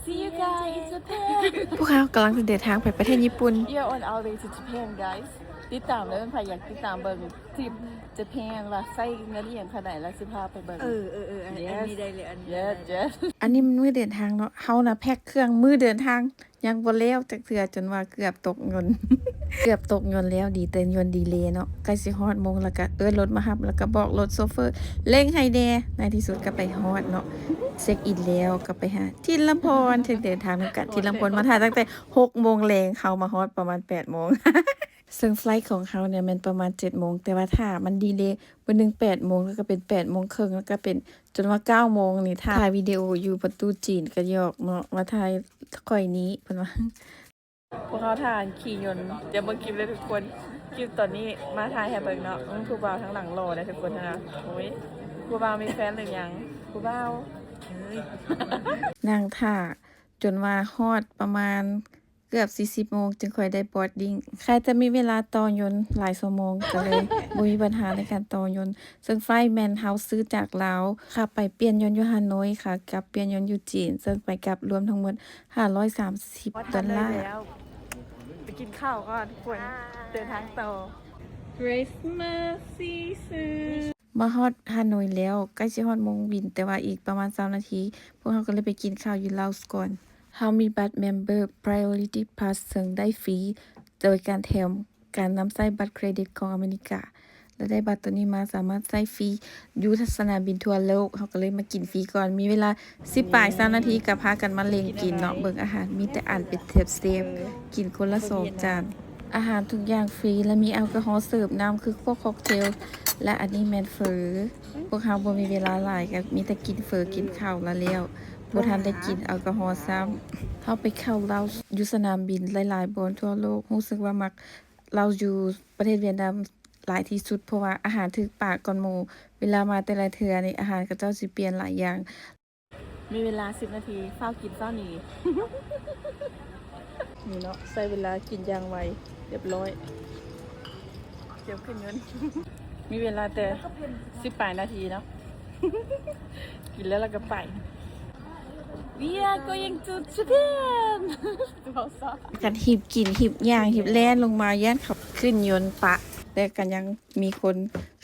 See you guys in Japan พวกเขากำลังจะเดินทางไปประเทศญี่ปุ่น You're on our way to Japan guys ติดตามเลยมันใครอยากติดตามเบิ่งทริป Japan ว่าใส่เงินอหย่างขนาดแล้วสิพาไปเบิ่ง อันนี้ได้เลยอันนี้ yes yes อันนี้มันมื้อเดินทางเนาะเฮานะแพ็คเครื่องมื้อเดินทางยังบ่แล้วจักเทื่อจนว่าเกือบตกเงิน เกือบตกเงินแล้วดีแต่เงินดีเลยเนาะใกล้สิฮอดโมงแล้วก็รถมารับแล้วก็บอกรถโซเฟอร์เร่งให้แน่ในที่สุดก็ไปฮอดเนาะเช็คอินแล้วก็ไปหาทินลำพรถึงเดินทางนำกันทินลำพรมาถ่ายตั้งแต่6โมงแลงเข้ามาฮอดประมาณ8โมง ซึ่งไฟลท์ของเขาเนี่ยมันประมาณ7โมงแต่ว่าถ้ามันดีเลยวันหนึ่ง8โมงแล้วก็เป็น8โมงครึ่งแล้วก็เป็นจนว่า9โมงนี่ถ่ายวิดีโออยู่ประตูจีนก็ยอกเนาะว่าถ่ายค่อยนี้เพิ่นว่า พวกเขาทานขี่ยนต์จะเบิ่งคลิปเลยทุกคนคลิปตอนนี้มาถ่ายให้เบิ่งเนาะผู้บ่าวทั้งหลังรอนะทุกคนนะโอ้ยผู้บ่าวมีแฟนหรือยังผู้บ่าวนั่งท่าจนว่าฮอดประมาณเกือบ40โมงจึงค่อยได้บอร์ดดิ้งใครจะมีเวลาต่อยนต์หลายชั่วโมงก็เลย บ่มีปัญหาในการต่อยนต์ซึ่งไฟล์แมนเฮาซื้อจากลาวค่ะไปเปลี่ยนยนต์อยู่ฮานอยค่ะกับเปลี่ยนยนต์อยู่จีนซึ่งไปกลับรวมทั้งหมด$530ไปกินข้าวก่อนทุกคนเดินทางต่อ Christmas season มาฮอดฮานอยแล้วใกล้สิฮอดโมงบินแต่ว่าอีกประมาณ20นาทีพวกเราก็เลยไปกินข้าวอยู่ลาวก่อนเฮามีบัตร Member Priority Pass ซึ่งได้ฟรีโดยการแถมการนำใช้บัตรเครดิตของอเมริกาและได้บัตรตัวนี้มาสามารถใช้ฟรีอยู่สนามบินทั่วโลกเขาก็เลยมากินฟรีก่อนมีเวลา10-20นาทีก็พากันมาเล็งกินเนาะเบิ่งอาหารมีแต่อ่านเป็นเทปกินคนละ2จานอาหารทุกอย่างฟรีและมีแอลกอฮอล์เสิร์ฟน้ำคือพวกค็อกเทลและอันนี้แม่นเฟอพวกเขาบ่มีเวลาหลายก็มีแต่กินเฟอกินข้าวแล้วบ่ทันได้กินแอลกอฮอล์ซ้ำเฮาไปเข้าลาวอยู่สนามบินหลายๆบอนทั่วโลกรู้สึกว่ามักเราอยู่ประเทศเวียดนามหลายที่สุดเพราะว่าอาหารถึกปากก่อนหมู่เวลามาแต่ละเทื่อนี่อาหารก็เจ้าสิเปลี่ยนหลายอย่างมีเวลา10นาทีเฝ้ากินเฝ้าหนี นี่เนาะใช้เวลากินอย่างไวเรียบร้อยเตรียมขึ้นเงิน มีเวลาแต่18นาทีเนาะ กินแล้วเราก็ไป We are going to Japan กันหิบกินหิบย่างหิบแล่นลงมาย่านขับขึ้นยนต์ปะแต่กันยังมีคน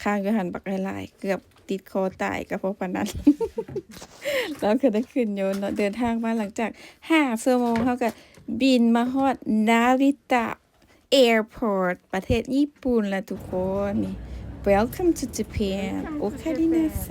ข้างอยู่หันบักหลายๆเกือบติดคอตายกับพวกปานนั้น แล้วก็ได้ขึ้นยนต์เนาะเดินทางมาหลังจาก5ชั่วโมงเขาก็บินมาฮอดนาริตะ Airport ประเทศญี่ปุ่นละทุกคนนี่ Welcome to Japan โอคารินาไซ